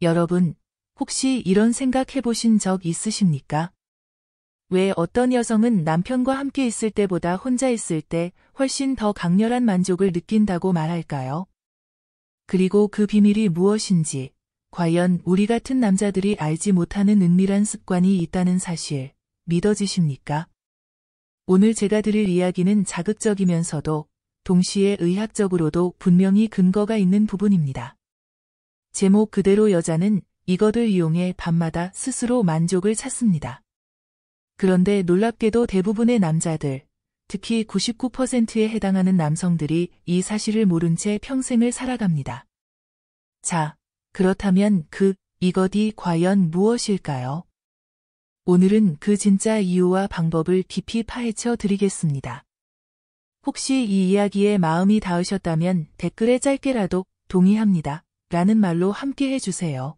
여러분, 혹시 이런 생각 해보신 적 있으십니까? 왜 어떤 여성은 남편과 함께 있을 때보다 혼자 있을 때 훨씬 더 강렬한 만족을 느낀다고 말할까요? 그리고 그 비밀이 무엇인지, 과연 우리 같은 남자들이 알지 못하는 은밀한 습관이 있다는 사실, 믿어지십니까? 오늘 제가 드릴 이야기는 자극적이면서도 동시에 의학적으로도 분명히 근거가 있는 부분입니다. 제목 그대로 여자는 이것을 이용해 밤마다 스스로 만족을 찾습니다. 그런데 놀랍게도 대부분의 남자들, 특히 99%에 해당하는 남성들이 이 사실을 모른 채 평생을 살아갑니다. 자, 그렇다면 이것이 과연 무엇일까요? 오늘은 그 진짜 이유와 방법을 깊이 파헤쳐 드리겠습니다. 혹시 이 이야기에 마음이 닿으셨다면 댓글에 짧게라도 동의합니다 라는 말로 함께 해주세요.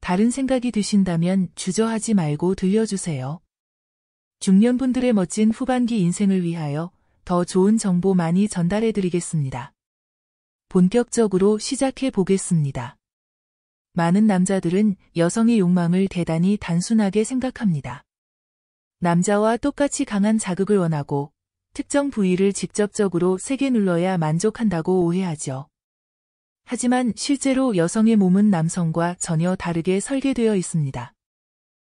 다른 생각이 드신다면 주저하지 말고 들려주세요. 중년분들의 멋진 후반기 인생을 위하여 더 좋은 정보 많이 전달해 드리겠습니다. 본격적으로 시작해 보겠습니다. 많은 남자들은 여성의 욕망을 대단히 단순하게 생각합니다. 남자와 똑같이 강한 자극을 원하고 특정 부위를 직접적으로 세게 눌러야 만족한다고 오해하죠. 하지만 실제로 여성의 몸은 남성과 전혀 다르게 설계되어 있습니다.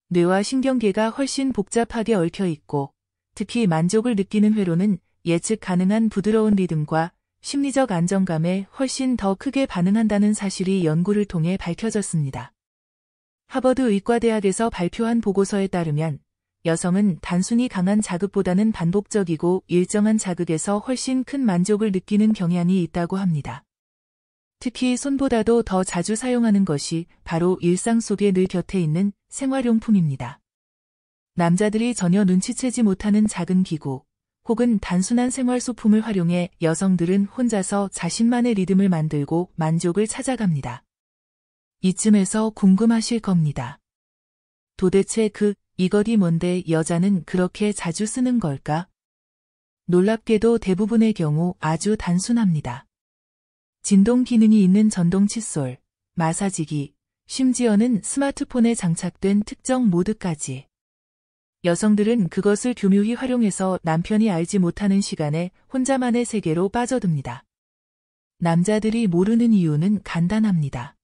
뇌와 신경계가 훨씬 복잡하게 얽혀 있고, 특히 만족을 느끼는 회로는 예측 가능한 부드러운 리듬과 심리적 안정감에 훨씬 더 크게 반응한다는 사실이 연구를 통해 밝혀졌습니다. 하버드 의과대학에서 발표한 보고서에 따르면 여성은 단순히 강한 자극보다는 반복적이고 일정한 자극에서 훨씬 큰 만족을 느끼는 경향이 있다고 합니다. 특히 손보다도 더 자주 사용하는 것이 바로 일상 속에 늘 곁에 있는 생활용품입니다. 남자들이 전혀 눈치채지 못하는 작은 기구, 혹은 단순한 생활소품을 활용해 여성들은 혼자서 자신만의 리듬을 만들고 만족을 찾아갑니다. 이쯤에서 궁금하실 겁니다. 도대체 이것이 뭔데 여자는 그렇게 자주 쓰는 걸까? 놀랍게도 대부분의 경우 아주 단순합니다. 진동 기능이 있는 전동 칫솔, 마사지기, 심지어는 스마트폰에 장착된 특정 모드까지. 여성들은 그것을 교묘히 활용해서 남편이 알지 못하는 시간에 혼자만의 세계로 빠져듭니다. 남자들이 모르는 이유는 간단합니다.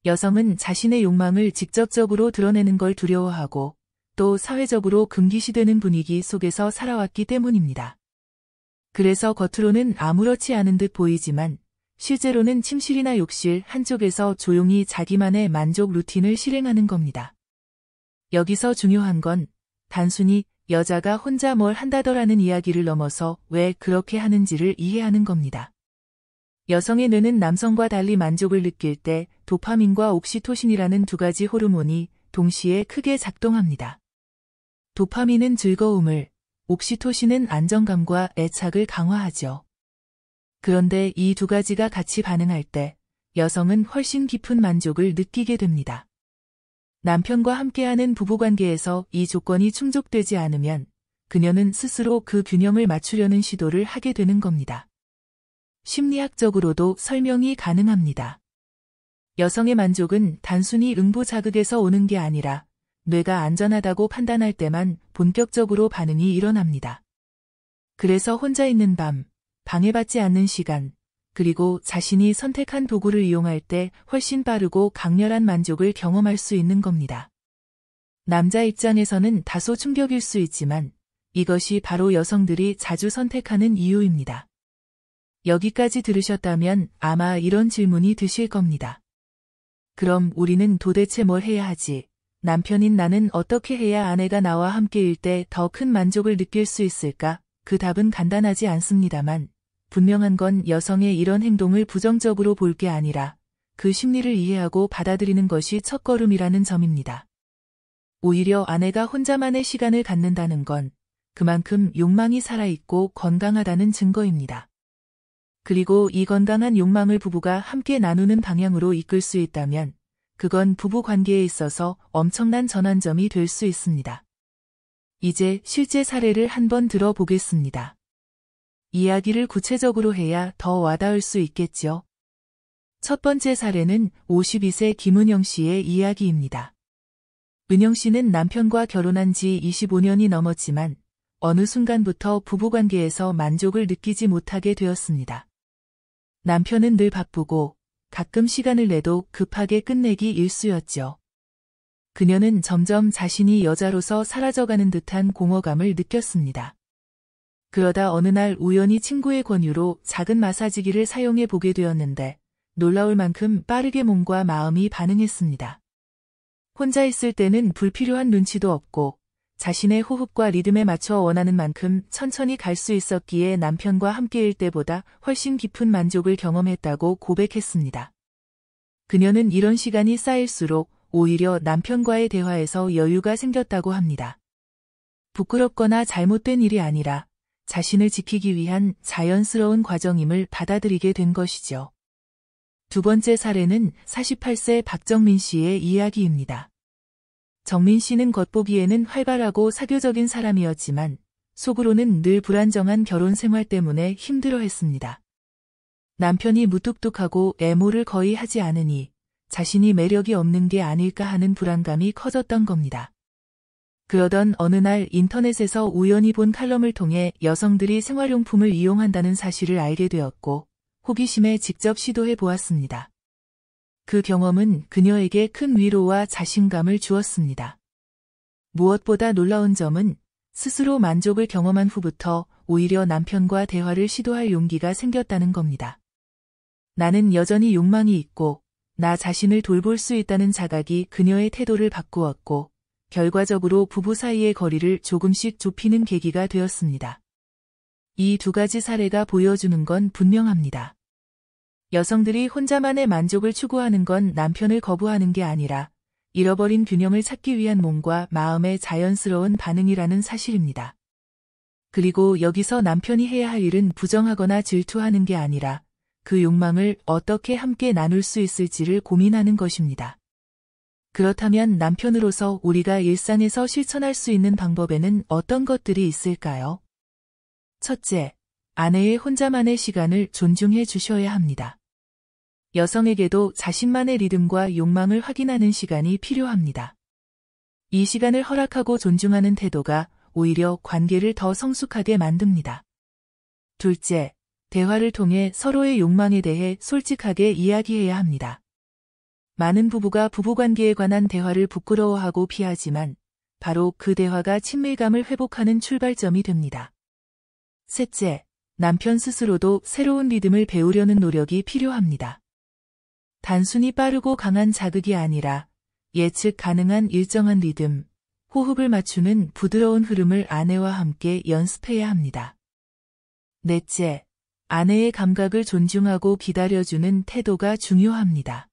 여성은 자신의 욕망을 직접적으로 드러내는 걸 두려워하고 또 사회적으로 금기시되는 분위기 속에서 살아왔기 때문입니다. 그래서 겉으로는 아무렇지 않은 듯 보이지만 실제로는 침실이나 욕실 한쪽에서 조용히 자기만의 만족 루틴을 실행하는 겁니다. 여기서 중요한 건 단순히 여자가 혼자 뭘 한다더라는 이야기를 넘어서 왜 그렇게 하는지를 이해하는 겁니다. 여성의 뇌는 남성과 달리 만족을 느낄 때 도파민과 옥시토신이라는 두 가지 호르몬이 동시에 크게 작동합니다. 도파민은 즐거움을, 옥시토신은 안정감과 애착을 강화하죠. 그런데 이 두 가지가 같이 반응할 때 여성은 훨씬 깊은 만족을 느끼게 됩니다. 남편과 함께하는 부부관계에서 이 조건이 충족되지 않으면 그녀는 스스로 그 균형을 맞추려는 시도를 하게 되는 겁니다. 심리학적으로도 설명이 가능합니다. 여성의 만족은 단순히 응부 자극에서 오는 게 아니라 뇌가 안전하다고 판단할 때만 본격적으로 반응이 일어납니다. 그래서 혼자 있는 밤, 방해받지 않는 시간, 그리고 자신이 선택한 도구를 이용할 때 훨씬 빠르고 강렬한 만족을 경험할 수 있는 겁니다. 남자 입장에서는 다소 충격일 수 있지만 이것이 바로 여성들이 자주 선택하는 이유입니다. 여기까지 들으셨다면 아마 이런 질문이 드실 겁니다. 그럼 우리는 도대체 뭘 해야 하지? 남편인 나는 어떻게 해야 아내가 나와 함께일 때 더 큰 만족을 느낄 수 있을까? 그 답은 간단하지 않습니다만 분명한 건 여성의 이런 행동을 부정적으로 볼 게 아니라 그 심리를 이해하고 받아들이는 것이 첫걸음이라는 점입니다. 오히려 아내가 혼자만의 시간을 갖는다는 건 그만큼 욕망이 살아있고 건강하다는 증거입니다. 그리고 이 건강한 욕망을 부부가 함께 나누는 방향으로 이끌 수 있다면 그건 부부 관계에 있어서 엄청난 전환점이 될 수 있습니다. 이제 실제 사례를 한번 들어보겠습니다. 이야기를 구체적으로 해야 더 와닿을 수 있겠죠. 첫 번째 사례는 52세 김은영 씨의 이야기입니다. 은영 씨는 남편과 결혼한 지 25년이 넘었지만 어느 순간부터 부부관계에서 만족을 느끼지 못하게 되었습니다. 남편은 늘 바쁘고 가끔 시간을 내도 급하게 끝내기 일쑤였죠. 그녀는 점점 자신이 여자로서 사라져가는 듯한 공허감을 느꼈습니다. 그러다 어느 날 우연히 친구의 권유로 작은 마사지기를 사용해 보게 되었는데 놀라울 만큼 빠르게 몸과 마음이 반응했습니다. 혼자 있을 때는 불필요한 눈치도 없고 자신의 호흡과 리듬에 맞춰 원하는 만큼 천천히 갈 수 있었기에 남편과 함께일 때보다 훨씬 깊은 만족을 경험했다고 고백했습니다. 그녀는 이런 시간이 쌓일수록 오히려 남편과의 대화에서 여유가 생겼다고 합니다. 부끄럽거나 잘못된 일이 아니라 자신을 지키기 위한 자연스러운 과정임을 받아들이게 된 것이죠. 두 번째 사례는 48세 박정민 씨의 이야기입니다. 정민 씨는 겉보기에는 활발하고 사교적인 사람이었지만 속으로는 늘 불안정한 결혼 생활 때문에 힘들어했습니다. 남편이 무뚝뚝하고 애모를 거의 하지 않으니 자신이 매력이 없는 게 아닐까 하는 불안감이 커졌던 겁니다. 그러던 어느 날 인터넷에서 우연히 본 칼럼을 통해 여성들이 생활용품을 이용한다는 사실을 알게 되었고 호기심에 직접 시도해 보았습니다. 그 경험은 그녀에게 큰 위로와 자신감을 주었습니다. 무엇보다 놀라운 점은 스스로 만족을 경험한 후부터 오히려 남편과 대화를 시도할 용기가 생겼다는 겁니다. 나는 여전히 욕망이 있고 나 자신을 돌볼 수 있다는 자각이 그녀의 태도를 바꾸었고 결과적으로 부부 사이의 거리를 조금씩 좁히는 계기가 되었습니다. 이 두 가지 사례가 보여주는 건 분명합니다. 여성들이 혼자만의 만족을 추구하는 건 남편을 거부하는 게 아니라 잃어버린 균형을 찾기 위한 몸과 마음의 자연스러운 반응이라는 사실입니다. 그리고 여기서 남편이 해야 할 일은 부정하거나 질투하는 게 아니라 그 욕망을 어떻게 함께 나눌 수 있을지를 고민하는 것입니다. 그렇다면 남편으로서 우리가 일상에서 실천할 수 있는 방법에는 어떤 것들이 있을까요? 첫째, 아내의 혼자만의 시간을 존중해 주셔야 합니다. 여성에게도 자신만의 리듬과 욕망을 확인하는 시간이 필요합니다. 이 시간을 허락하고 존중하는 태도가 오히려 관계를 더 성숙하게 만듭니다. 둘째, 대화를 통해 서로의 욕망에 대해 솔직하게 이야기해야 합니다. 많은 부부가 부부관계에 관한 대화를 부끄러워하고 피하지만 바로 그 대화가 친밀감을 회복하는 출발점이 됩니다. 셋째, 남편 스스로도 새로운 리듬을 배우려는 노력이 필요합니다. 단순히 빠르고 강한 자극이 아니라 예측 가능한 일정한 리듬, 호흡을 맞추는 부드러운 흐름을 아내와 함께 연습해야 합니다. 넷째, 아내의 감각을 존중하고 기다려주는 태도가 중요합니다.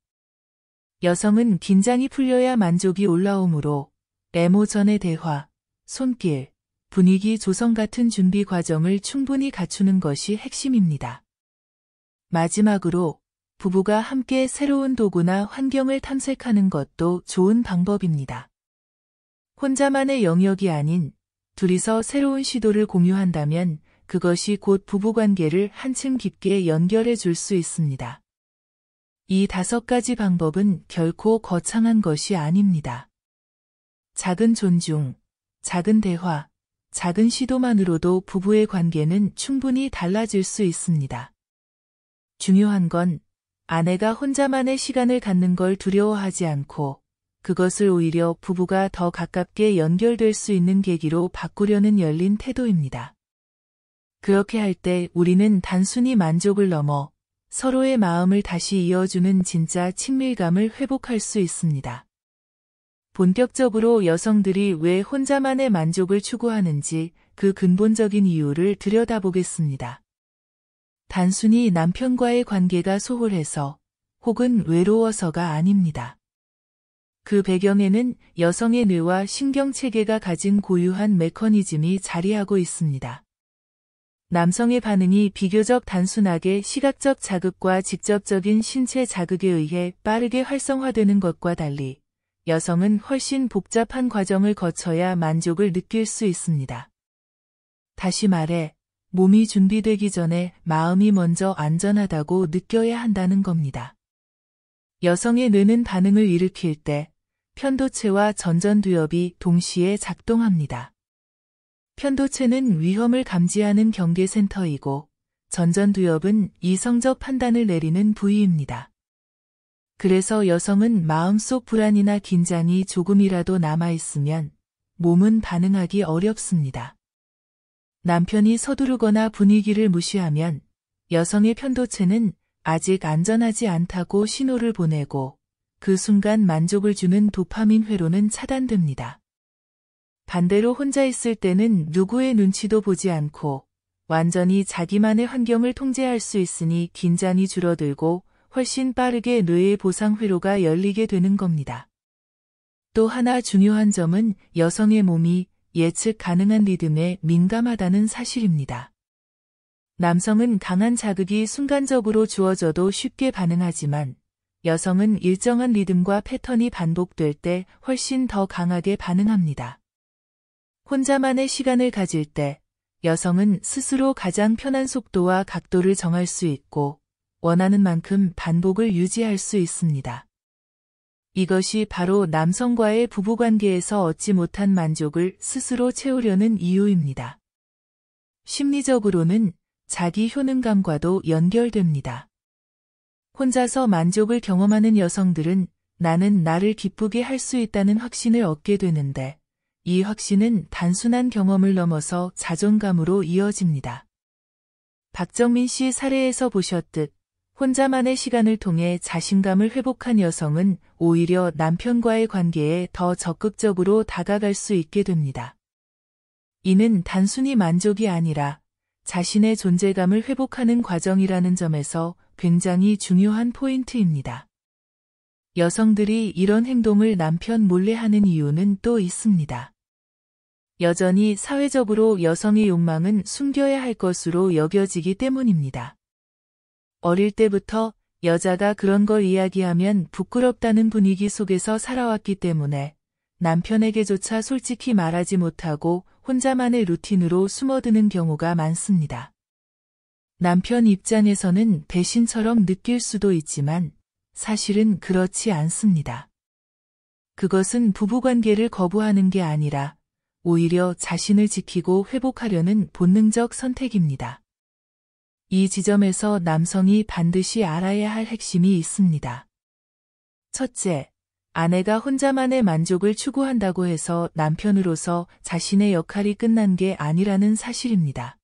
여성은 긴장이 풀려야 만족이 올라오므로 애모 전의 대화, 손길, 분위기 조성 같은 준비 과정을 충분히 갖추는 것이 핵심입니다. 마지막으로 부부가 함께 새로운 도구나 환경을 탐색하는 것도 좋은 방법입니다. 혼자만의 영역이 아닌 둘이서 새로운 시도를 공유한다면 그것이 곧 부부관계를 한층 깊게 연결해 줄 수 있습니다. 이 5가지 방법은 결코 거창한 것이 아닙니다. 작은 존중, 작은 대화, 작은 시도만으로도 부부의 관계는 충분히 달라질 수 있습니다. 중요한 건 아내가 혼자만의 시간을 갖는 걸 두려워하지 않고 그것을 오히려 부부가 더 가깝게 연결될 수 있는 계기로 바꾸려는 열린 태도입니다. 그렇게 할 때 우리는 단순히 만족을 넘어 서로의 마음을 다시 이어주는 진짜 친밀감을 회복할 수 있습니다. 본격적으로 여성들이 왜 혼자만의 만족을 추구하는지 그 근본적인 이유를 들여다보겠습니다. 단순히 남편과의 관계가 소홀해서 혹은 외로워서가 아닙니다. 그 배경에는 여성의 뇌와 신경체계가 가진 고유한 메커니즘이 자리하고 있습니다. 남성의 반응이 비교적 단순하게 시각적 자극과 직접적인 신체 자극에 의해 빠르게 활성화되는 것과 달리 여성은 훨씬 복잡한 과정을 거쳐야 만족을 느낄 수 있습니다. 다시 말해, 몸이 준비되기 전에 마음이 먼저 안전하다고 느껴야 한다는 겁니다. 여성의 뇌는 반응을 일으킬 때 편도체와 전전두엽이 동시에 작동합니다. 편도체는 위험을 감지하는 경계센터이고 전전두엽은 이성적 판단을 내리는 부위입니다. 그래서 여성은 마음속 불안이나 긴장이 조금이라도 남아있으면 몸은 반응하기 어렵습니다. 남편이 서두르거나 분위기를 무시하면 여성의 편도체는 아직 안전하지 않다고 신호를 보내고 그 순간 만족을 주는 도파민 회로는 차단됩니다. 반대로 혼자 있을 때는 누구의 눈치도 보지 않고 완전히 자기만의 환경을 통제할 수 있으니 긴장이 줄어들고 훨씬 빠르게 뇌의 보상 회로가 열리게 되는 겁니다. 또 하나 중요한 점은 여성의 몸이 예측 가능한 리듬에 민감하다는 사실입니다. 남성은 강한 자극이 순간적으로 주어져도 쉽게 반응하지만 여성은 일정한 리듬과 패턴이 반복될 때 훨씬 더 강하게 반응합니다. 혼자만의 시간을 가질 때 여성은 스스로 가장 편한 속도와 각도를 정할 수 있고 원하는 만큼 반복을 유지할 수 있습니다. 이것이 바로 남성과의 부부관계에서 얻지 못한 만족을 스스로 채우려는 이유입니다. 심리적으로는 자기 효능감과도 연결됩니다. 혼자서 만족을 경험하는 여성들은 나는 나를 기쁘게 할 수 있다는 확신을 얻게 되는데 이 확신은 단순한 경험을 넘어서 자존감으로 이어집니다. 박정민 씨 사례에서 보셨듯 혼자만의 시간을 통해 자신감을 회복한 여성은 오히려 남편과의 관계에 더 적극적으로 다가갈 수 있게 됩니다. 이는 단순히 만족이 아니라 자신의 존재감을 회복하는 과정이라는 점에서 굉장히 중요한 포인트입니다. 여성들이 이런 행동을 남편 몰래 하는 이유는 또 있습니다. 여전히 사회적으로 여성의 욕망은 숨겨야 할 것으로 여겨지기 때문입니다. 어릴 때부터 여자가 그런 걸 이야기하면 부끄럽다는 분위기 속에서 살아왔기 때문에 남편에게조차 솔직히 말하지 못하고 혼자만의 루틴으로 숨어드는 경우가 많습니다. 남편 입장에서는 배신처럼 느낄 수도 있지만 사실은 그렇지 않습니다. 그것은 부부관계를 거부하는 게 아니라 오히려 자신을 지키고 회복하려는 본능적 선택입니다. 이 지점에서 남성이 반드시 알아야 할 핵심이 있습니다. 첫째, 아내가 혼자만의 만족을 추구한다고 해서 남편으로서 자신의 역할이 끝난 게 아니라는 사실입니다.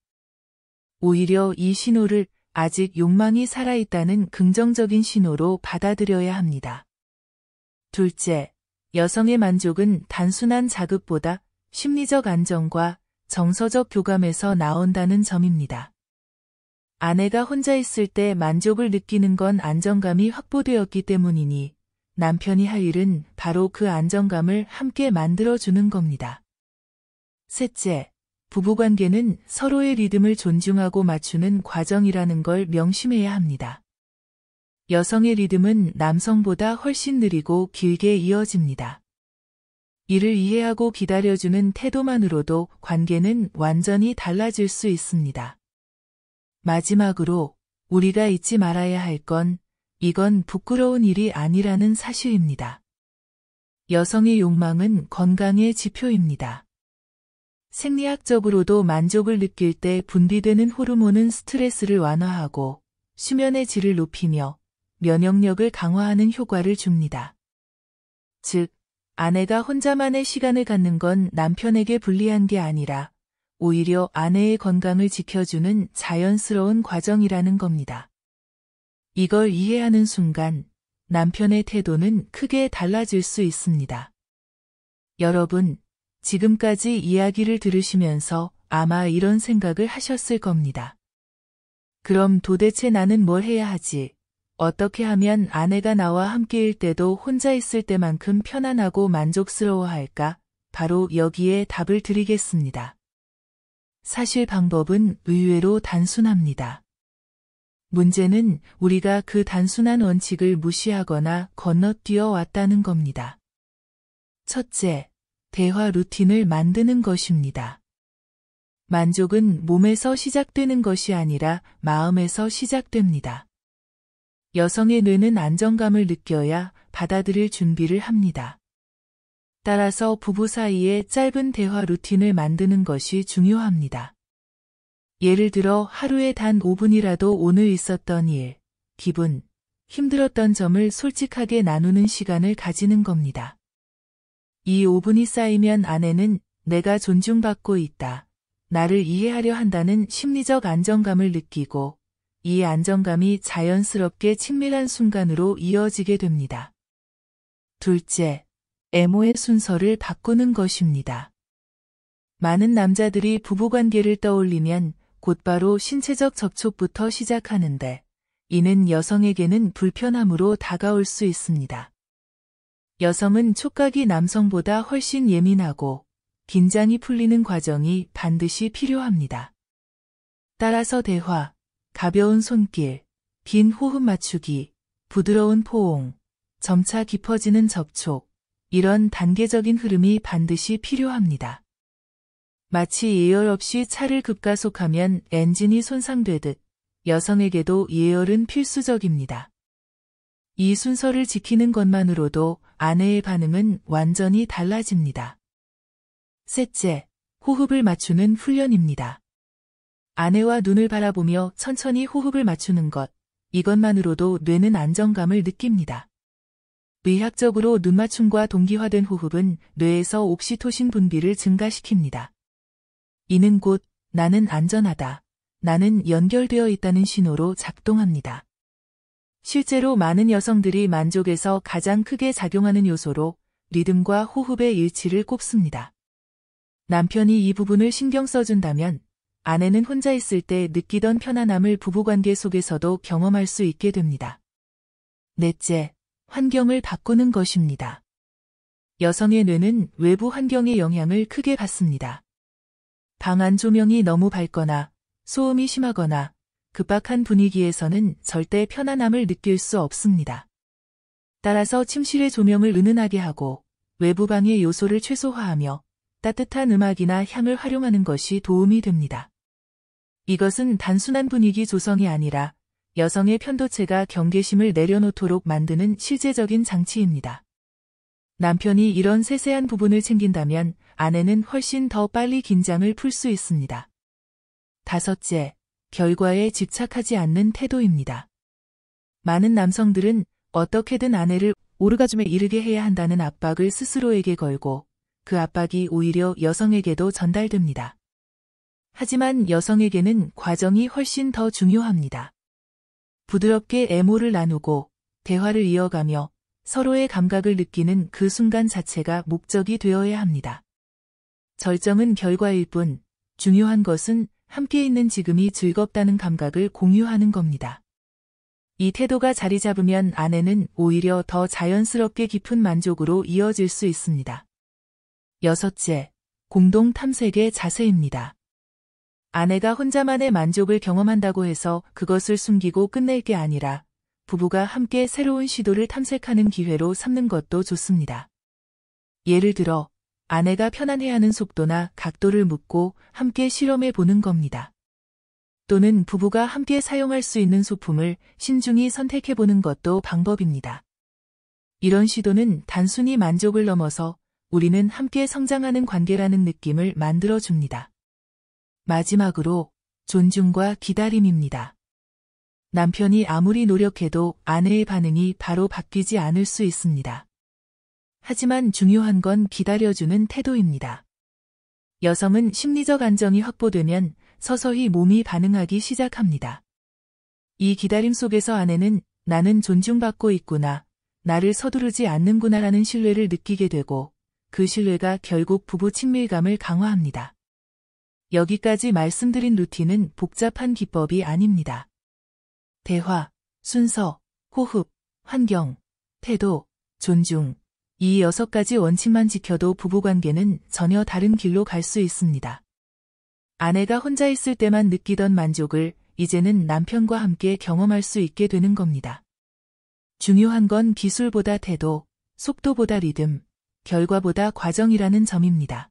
오히려 이 신호를 아직 욕망이 살아있다는 긍정적인 신호로 받아들여야 합니다. 둘째, 여성의 만족은 단순한 자극보다 심리적 안정과 정서적 교감에서 나온다는 점입니다. 아내가 혼자 있을 때 만족을 느끼는 건 안정감이 확보되었기 때문이니 남편이 할 일은 바로 그 안정감을 함께 만들어주는 겁니다. 셋째, 부부관계는 서로의 리듬을 존중하고 맞추는 과정이라는 걸 명심해야 합니다. 여성의 리듬은 남성보다 훨씬 느리고 길게 이어집니다. 이를 이해하고 기다려주는 태도만으로도 관계는 완전히 달라질 수 있습니다. 마지막으로 우리가 잊지 말아야 할 건 이건 부끄러운 일이 아니라는 사실입니다. 여성의 욕망은 건강의 지표입니다. 생리학적으로도 만족을 느낄 때 분비되는 호르몬은 스트레스를 완화하고 수면의 질을 높이며 면역력을 강화하는 효과를 줍니다. 즉, 아내가 혼자만의 시간을 갖는 건 남편에게 불리한 게 아니라 오히려 아내의 건강을 지켜주는 자연스러운 과정이라는 겁니다. 이걸 이해하는 순간 남편의 태도는 크게 달라질 수 있습니다. 여러분, 지금까지 이야기를 들으시면서 아마 이런 생각을 하셨을 겁니다. 그럼 도대체 나는 뭘 해야 하지? 어떻게 하면 아내가 나와 함께일 때도 혼자 있을 때만큼 편안하고 만족스러워할까? 바로 여기에 답을 드리겠습니다. 사실 방법은 의외로 단순합니다. 문제는 우리가 그 단순한 원칙을 무시하거나 건너뛰어 왔다는 겁니다. 첫째, 대화 루틴을 만드는 것입니다. 만족은 몸에서 시작되는 것이 아니라 마음에서 시작됩니다. 여성의 뇌는 안정감을 느껴야 받아들일 준비를 합니다. 따라서 부부 사이에 짧은 대화 루틴을 만드는 것이 중요합니다. 예를 들어 하루에 단 5분이라도 오늘 있었던 일, 기분, 힘들었던 점을 솔직하게 나누는 시간을 가지는 겁니다. 이 5분이 쌓이면 아내는 내가 존중받고 있다, 나를 이해하려 한다는 심리적 안정감을 느끼고 이 안정감이 자연스럽게 친밀한 순간으로 이어지게 됩니다. 둘째, 애모의 순서를 바꾸는 것입니다. 많은 남자들이 부부관계를 떠올리면 곧바로 신체적 접촉부터 시작하는데 이는 여성에게는 불편함으로 다가올 수 있습니다. 여성은 촉각이 남성보다 훨씬 예민하고 긴장이 풀리는 과정이 반드시 필요합니다. 따라서 대화, 가벼운 손길, 긴 호흡 맞추기, 부드러운 포옹, 점차 깊어지는 접촉, 이런 단계적인 흐름이 반드시 필요합니다. 마치 예열 없이 차를 급가속하면 엔진이 손상되듯 여성에게도 예열은 필수적입니다. 이 순서를 지키는 것만으로도 아내의 반응은 완전히 달라집니다. 셋째, 호흡을 맞추는 훈련입니다. 아내와 눈을 바라보며 천천히 호흡을 맞추는 것, 이것만으로도 뇌는 안정감을 느낍니다. 의학적으로 눈맞춤과 동기화된 호흡은 뇌에서 옥시토신 분비를 증가시킵니다. 이는 곧 나는 안전하다, 나는 연결되어 있다는 신호로 작동합니다. 실제로 많은 여성들이 만족에서 가장 크게 작용하는 요소로 리듬과 호흡의 일치를 꼽습니다. 남편이 이 부분을 신경 써준다면 아내는 혼자 있을 때 느끼던 편안함을 부부관계 속에서도 경험할 수 있게 됩니다. 넷째, 환경을 바꾸는 것입니다. 여성의 뇌는 외부 환경의 영향을 크게 받습니다. 방 안 조명이 너무 밝거나 소음이 심하거나 급박한 분위기에서는 절대 편안함을 느낄 수 없습니다. 따라서 침실의 조명을 은은하게 하고 외부 방해 요소를 최소화하며 따뜻한 음악이나 향을 활용하는 것이 도움이 됩니다. 이것은 단순한 분위기 조성이 아니라 여성의 편도체가 경계심을 내려놓도록 만드는 실제적인 장치입니다. 남편이 이런 세세한 부분을 챙긴다면 아내는 훨씬 더 빨리 긴장을 풀 수 있습니다. 다섯째, 결과에 집착하지 않는 태도입니다. 많은 남성들은 어떻게든 아내를 오르가즘에 이르게 해야 한다는 압박을 스스로에게 걸고 그 압박이 오히려 여성에게도 전달됩니다. 하지만 여성에게는 과정이 훨씬 더 중요합니다. 부드럽게 애모를 나누고 대화를 이어가며 서로의 감각을 느끼는 그 순간 자체가 목적이 되어야 합니다. 절정은 결과일 뿐, 중요한 것은 함께 있는 지금이 즐겁다는 감각을 공유하는 겁니다. 이 태도가 자리 잡으면 아내는 오히려 더 자연스럽게 깊은 만족으로 이어질 수 있습니다. 여섯째, 공동 탐색의 자세입니다. 아내가 혼자만의 만족을 경험한다고 해서 그것을 숨기고 끝낼 게 아니라 부부가 함께 새로운 시도를 탐색하는 기회로 삼는 것도 좋습니다. 예를 들어 아내가 편안해하는 속도나 각도를 묻고 함께 실험해 보는 겁니다. 또는 부부가 함께 사용할 수 있는 소품을 신중히 선택해 보는 것도 방법입니다. 이런 시도는 단순히 만족을 넘어서 우리는 함께 성장하는 관계라는 느낌을 만들어 줍니다. 마지막으로 존중과 기다림입니다. 남편이 아무리 노력해도 아내의 반응이 바로 바뀌지 않을 수 있습니다. 하지만 중요한 건 기다려주는 태도입니다. 여성은 심리적 안정이 확보되면 서서히 몸이 반응하기 시작합니다. 이 기다림 속에서 아내는 나는 존중받고 있구나, 나를 서두르지 않는구나라는 신뢰를 느끼게 되고 그 신뢰가 결국 부부 친밀감을 강화합니다. 여기까지 말씀드린 루틴은 복잡한 기법이 아닙니다. 대화, 순서, 호흡, 환경, 태도, 존중, 이 6가지 원칙만 지켜도 부부관계는 전혀 다른 길로 갈 수 있습니다. 아내가 혼자 있을 때만 느끼던 만족을 이제는 남편과 함께 경험할 수 있게 되는 겁니다. 중요한 건 기술보다 태도, 속도보다 리듬, 결과보다 과정이라는 점입니다.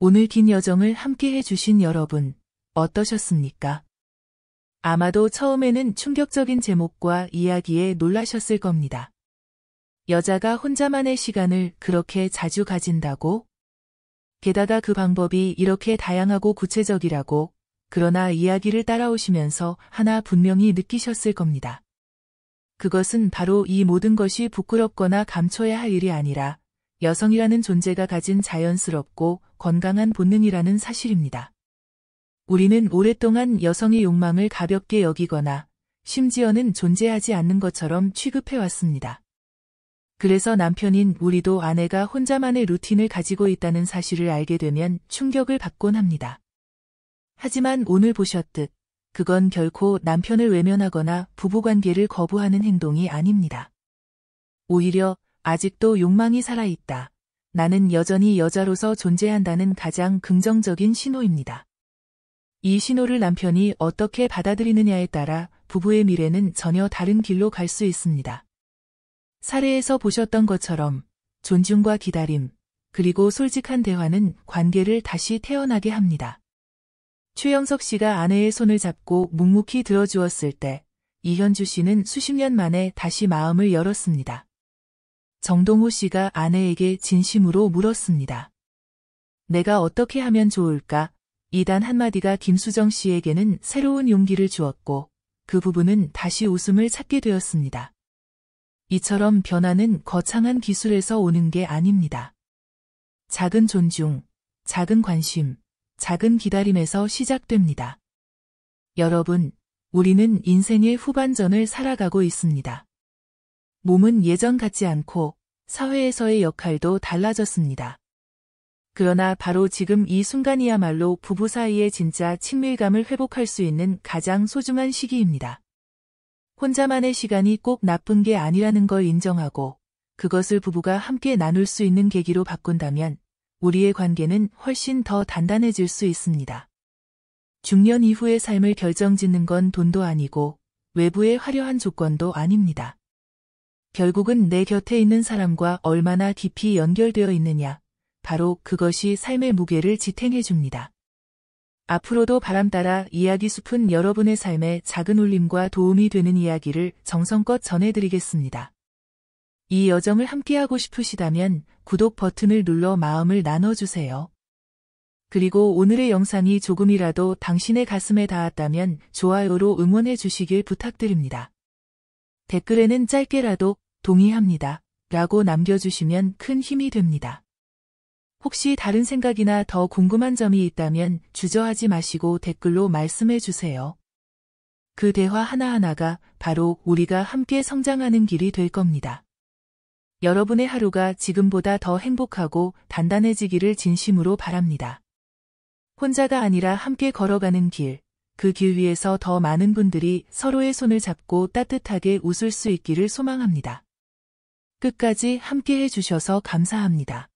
오늘 긴 여정을 함께 해주신 여러분, 어떠셨습니까? 아마도 처음에는 충격적인 제목과 이야기에 놀라셨을 겁니다. 여자가 혼자만의 시간을 그렇게 자주 가진다고? 게다가 그 방법이 이렇게 다양하고 구체적이라고, 그러나 이야기를 따라오시면서 하나 분명히 느끼셨을 겁니다. 그것은 바로 이 모든 것이 부끄럽거나 감춰야 할 일이 아니라 여성이라는 존재가 가진 자연스럽고 건강한 본능이라는 사실입니다. 우리는 오랫동안 여성의 욕망을 가볍게 여기거나 심지어는 존재하지 않는 것처럼 취급해왔습니다. 그래서 남편인 우리도 아내가 혼자만의 루틴을 가지고 있다는 사실을 알게 되면 충격을 받곤 합니다. 하지만 오늘 보셨듯 그건 결코 남편을 외면하거나 부부관계를 거부하는 행동이 아닙니다. 오히려 아직도 욕망이 살아있다. 나는 여전히 여자로서 존재한다는 가장 긍정적인 신호입니다. 이 신호를 남편이 어떻게 받아들이느냐에 따라 부부의 미래는 전혀 다른 길로 갈 수 있습니다. 사례에서 보셨던 것처럼 존중과 기다림, 그리고 솔직한 대화는 관계를 다시 태어나게 합니다. 최영석 씨가 아내의 손을 잡고 묵묵히 들어주었을 때 이현주 씨는 수십 년 만에 다시 마음을 열었습니다. 정동호 씨가 아내에게 진심으로 물었습니다. 내가 어떻게 하면 좋을까? 이 단 한마디가 김수정 씨에게는 새로운 용기를 주었고 그 부부는 다시 웃음을 찾게 되었습니다. 이처럼 변화는 거창한 기술에서 오는 게 아닙니다. 작은 존중, 작은 관심, 작은 기다림에서 시작됩니다. 여러분, 우리는 인생의 후반전을 살아가고 있습니다. 몸은 예전 같지 않고 사회에서의 역할도 달라졌습니다. 그러나 바로 지금 이 순간이야말로 부부 사이의 진짜 친밀감을 회복할 수 있는 가장 소중한 시기입니다. 혼자만의 시간이 꼭 나쁜 게 아니라는 걸 인정하고 그것을 부부가 함께 나눌 수 있는 계기로 바꾼다면 우리의 관계는 훨씬 더 단단해질 수 있습니다. 중년 이후의 삶을 결정짓는 건 돈도 아니고 외부의 화려한 조건도 아닙니다. 결국은 내 곁에 있는 사람과 얼마나 깊이 연결되어 있느냐, 바로 그것이 삶의 무게를 지탱해 줍니다. 앞으로도 바람 따라 이야기 숲은 여러분의 삶에 작은 울림과 도움이 되는 이야기를 정성껏 전해드리겠습니다. 이 여정을 함께하고 싶으시다면 구독 버튼을 눌러 마음을 나눠주세요. 그리고 오늘의 영상이 조금이라도 당신의 가슴에 닿았다면 좋아요로 응원해 주시길 부탁드립니다. 댓글에는 짧게라도 동의합니다 라고 남겨주시면 큰 힘이 됩니다. 혹시 다른 생각이나 더 궁금한 점이 있다면 주저하지 마시고 댓글로 말씀해 주세요. 그 대화 하나하나가 바로 우리가 함께 성장하는 길이 될 겁니다. 여러분의 하루가 지금보다 더 행복하고 단단해지기를 진심으로 바랍니다. 혼자가 아니라 함께 걸어가는 길, 그 길 위에서 더 많은 분들이 서로의 손을 잡고 따뜻하게 웃을 수 있기를 소망합니다. 끝까지 함께 해주셔서 감사합니다.